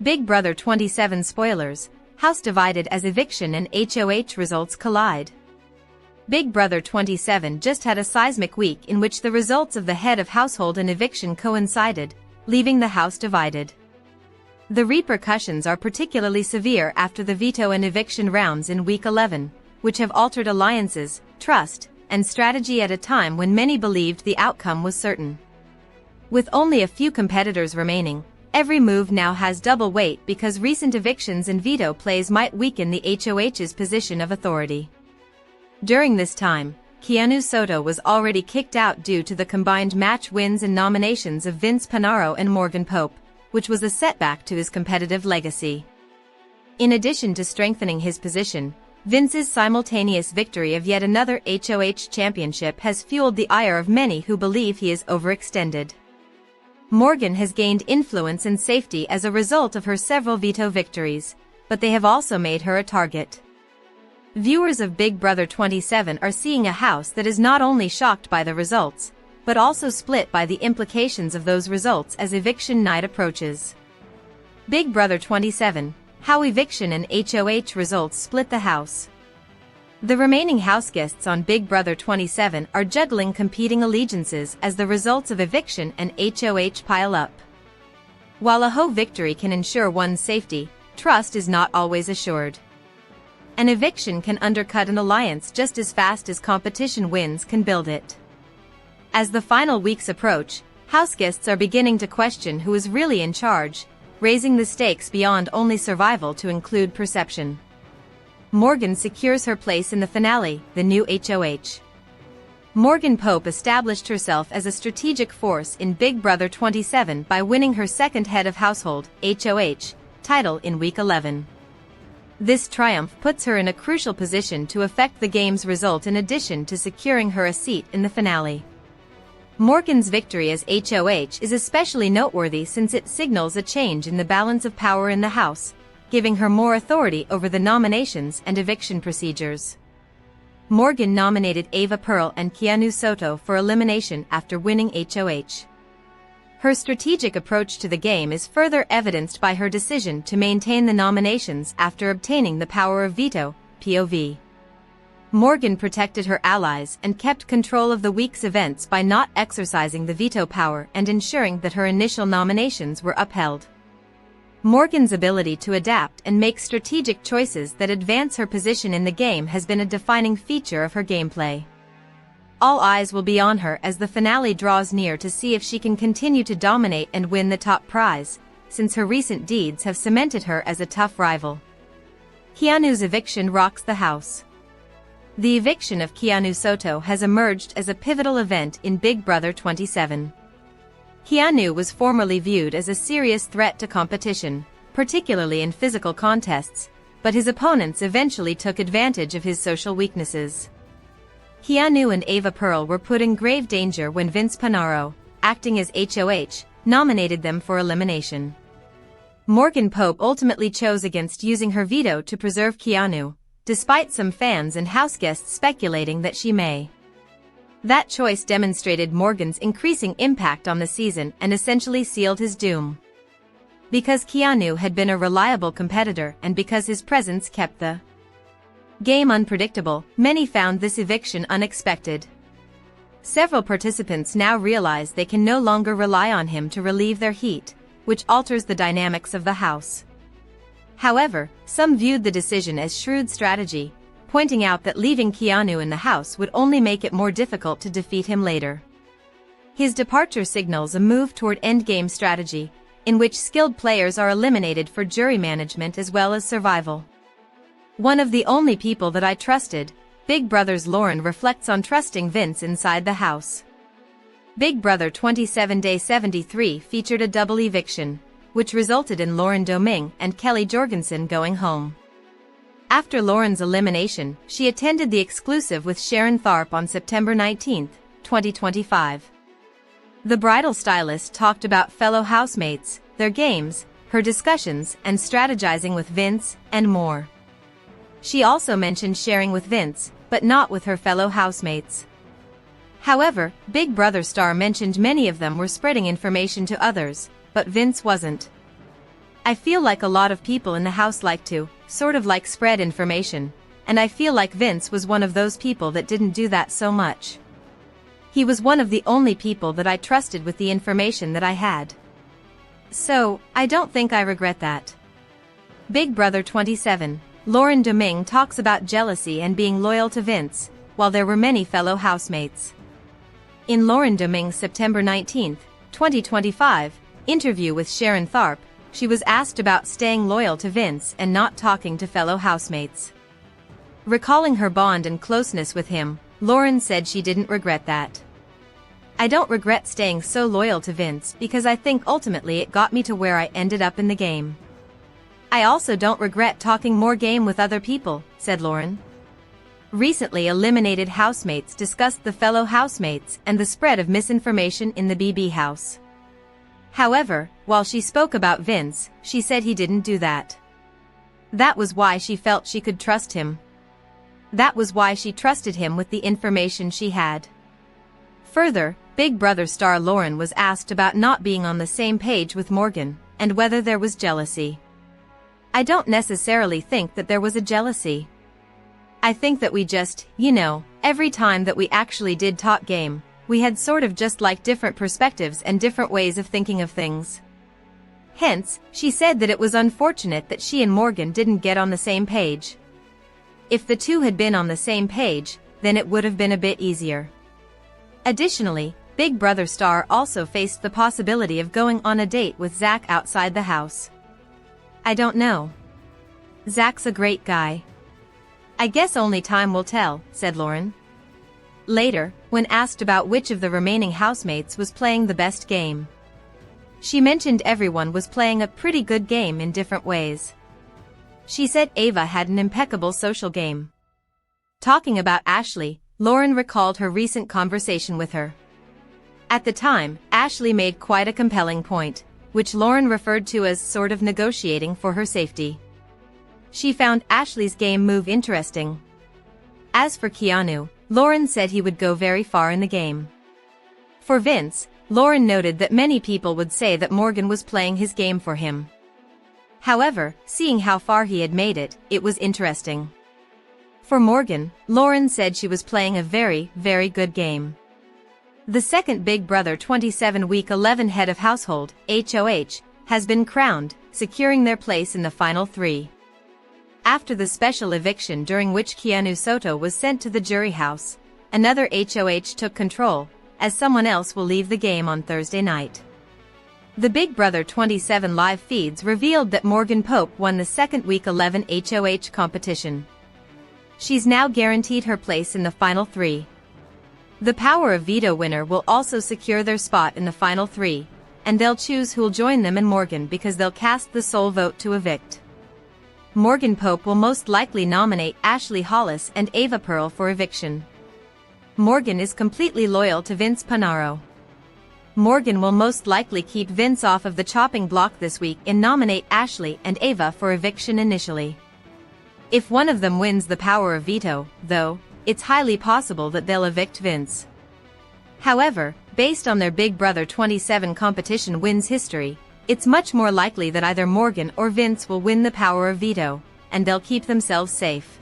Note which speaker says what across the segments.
Speaker 1: Big Brother 27 spoilers, house divided as eviction and HOH results collide. Big Brother 27 just had a seismic week in which the results of the head of household and eviction coincided, leaving the house divided. The repercussions are particularly severe after the veto and eviction rounds in Week 11, which have altered alliances, trust, and strategy at a time when many believed the outcome was certain. With only a few competitors remaining, every move now has double weight because recent evictions and veto plays might weaken the HOH's position of authority. During this time, Keanu Soto was already kicked out due to the combined match wins and nominations of Vince Panaro and Morgan Pope, which was a setback to his competitive legacy. In addition to strengthening his position, Vince's simultaneous victory of yet another HOH championship has fueled the ire of many who believe he is overextended. Morgan has gained influence and safety as a result of her several veto victories, but they have also made her a target. Viewers of Big Brother 27 are seeing a house that is not only shocked by the results, but also split by the implications of those results as eviction night approaches. Big Brother 27, how eviction and HOH results split the house. The remaining house guests on Big Brother 27 are juggling competing allegiances as the results of eviction and HOH pile up. While a Ho victory can ensure one's safety, trust is not always assured. An eviction can undercut an alliance just as fast as competition wins can build it. As the final weeks approach, house guests are beginning to question who is really in charge, raising the stakes beyond only survival to include perception. Morgan secures her place in the finale, the new HOH. Morgan Pope established herself as a strategic force in Big Brother 27 by winning her second head of household, HOH, title in Week 11. This triumph puts her in a crucial position to affect the game's result in addition to securing her a seat in the finale. Morgan's victory as HOH is especially noteworthy since it signals a change in the balance of power in the house, giving her more authority over the nominations and eviction procedures. Morgan nominated Ava Pearl and Keanu Soto for elimination after winning HOH. Her strategic approach to the game is further evidenced by her decision to maintain the nominations after obtaining the power of veto, POV. Morgan protected her allies and kept control of the week's events by not exercising the veto power and ensuring that her initial nominations were upheld. Morgan's ability to adapt and make strategic choices that advance her position in the game has been a defining feature of her gameplay. All eyes will be on her as the finale draws near to see if she can continue to dominate and win the top prize, since her recent deeds have cemented her as a tough rival. Keanu's eviction rocks the house. The eviction of Keanu Soto has emerged as a pivotal event in Big Brother 27. Keanu was formerly viewed as a serious threat to competition, particularly in physical contests, but his opponents eventually took advantage of his social weaknesses. Keanu and Ava Pearl were put in grave danger when Vince Panaro, acting as HOH, nominated them for elimination. Morgan Pope ultimately chose against using her veto to preserve Keanu, despite some fans and house guests speculating that she may. That choice demonstrated Morgan's increasing impact on the season and essentially sealed his doom. Because Keanu had been a reliable competitor and because his presence kept the game unpredictable, many found this eviction unexpected. Several participants now realize they can no longer rely on him to relieve their heat, which alters the dynamics of the house. However, some viewed the decision as shrewd strategy, pointing out that leaving Keanu in the house would only make it more difficult to defeat him later. His departure signals a move toward endgame strategy, in which skilled players are eliminated for jury management as well as survival. One of the only people that I trusted, Big Brother's Lauren reflects on trusting Vince inside the house. Big Brother 27 Day 73 featured a double eviction, which resulted in Lauren Domingue and Kelly Jorgensen going home. After Lauren's elimination, she attended the exclusive with Sharon Tharp on September 19, 2025. The bridal stylist talked about fellow housemates, their games, her discussions, and strategizing with Vince, and more. She also mentioned sharing with Vince, but not with her fellow housemates. However, Big Brother star mentioned many of them were spreading information to others, but Vince wasn't. I feel like a lot of people in the house like to, sort of like spread information, and I feel like Vince was one of those people that didn't do that so much. He was one of the only people that I trusted with the information that I had. So, I don't think I regret that. Big Brother 27, Lauren Domingue talks about jealousy and being loyal to Vince, while there were many fellow housemates. In Lauren Domingue's September 19, 2025, interview with Sharon Tharp, she was asked about staying loyal to Vince and not talking to fellow housemates. Recalling her bond and closeness with him, Lauren said she didn't regret that. I don't regret staying so loyal to Vince because I think ultimately it got me to where I ended up in the game. I also don't regret talking more game with other people, said Lauren. Recently eliminated housemates discussed the fellow housemates and the spread of misinformation in the BB house. However, while she spoke about Vince, she said he didn't do that. That was why she felt she could trust him. That was why she trusted him with the information she had. Further, Big Brother star Lauren was asked about not being on the same page with Morgan, and whether there was jealousy. I don't necessarily think that there was a jealousy. I think that we just, every time that we actually did talk game, we had sort of just like different perspectives and different ways of thinking of things. Hence, she said that it was unfortunate that she and Morgan didn't get on the same page. If the two had been on the same page, then it would have been a bit easier. Additionally, Big Brother star also faced the possibility of going on a date with Zach outside the house. I don't know. Zach's a great guy. I guess only time will tell, said Lauren. Later, when asked about which of the remaining housemates was playing the best game, she mentioned everyone was playing a pretty good game in different ways. She said Ava had an impeccable social game. Talking about Ashley, Lauren recalled her recent conversation with her. At the time, Ashley made quite a compelling point, which Lauren referred to as sort of negotiating for her safety. She found Ashley's game move interesting. As for Keanu, Lauren said he would go very far in the game. For Vince, Lauren noted that many people would say that Morgan was playing his game for him. However, seeing how far he had made it, it was interesting. For Morgan, Lauren said she was playing a very, very good game. The second Big Brother 27 Week 11 head of household, HOH, has been crowned, securing their place in the final three. After the special eviction during which Keanu Soto was sent to the jury house, another HOH took control, as someone else will leave the game on Thursday night. The Big Brother 27 live feeds revealed that Morgan Pope won the second Week 11 HOH competition. She's now guaranteed her place in the final three. The Power of Veto winner will also secure their spot in the final three, and they'll choose who'll join them and Morgan because they'll cast the sole vote to evict. Morgan Pope will most likely nominate Ashley Hollis and Ava Pearl for eviction. Morgan is completely loyal to Vince Panaro. Morgan will most likely keep Vince off of the chopping block this week and nominate Ashley and Ava for eviction initially. If one of them wins the power of veto, though, it's highly possible that they'll evict Vince. However, based on their Big Brother 27 competition wins history, it's much more likely that either Morgan or Vince will win the power of veto, and they'll keep themselves safe.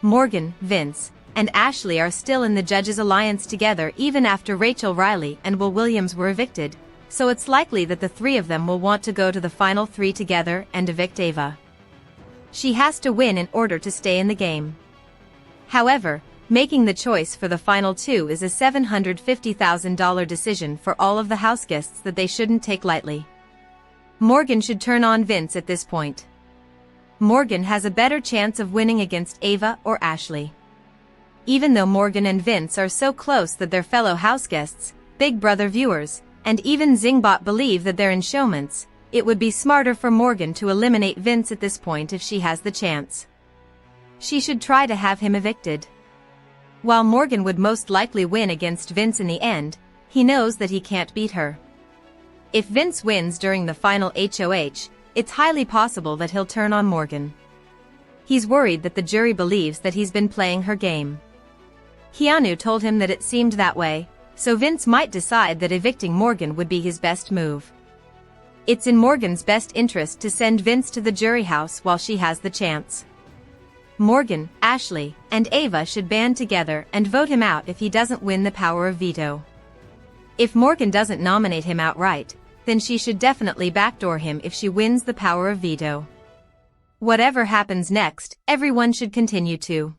Speaker 1: Morgan, Vince, and Ashley are still in the Judges' Alliance together even after Rachel Riley and Will Williams were evicted, so it's likely that the three of them will want to go to the final three together and evict Ava. She has to win in order to stay in the game. However, making the choice for the final two is a $750,000 decision for all of the house guests that they shouldn't take lightly. Morgan should turn on Vince at this point. Morgan has a better chance of winning against Ava or Ashley. Even though Morgan and Vince are so close that they're fellow house guests, Big Brother viewers, and even Zingbot believe that they're in showments, it would be smarter for Morgan to eliminate Vince at this point if she has the chance. She should try to have him evicted. While Morgan would most likely win against Vince in the end, he knows that he can't beat her. If Vince wins during the final HOH, it's highly possible that he'll turn on Morgan. He's worried that the jury believes that he's been playing her game. Keanu told him that it seemed that way, so Vince might decide that evicting Morgan would be his best move. It's in Morgan's best interest to send Vince to the jury house while she has the chance. Morgan, Ashley, and Ava should band together and vote him out if he doesn't win the power of veto. If Morgan doesn't nominate him outright, then she should definitely backdoor him if she wins the power of veto. Whatever happens next, everyone should continue to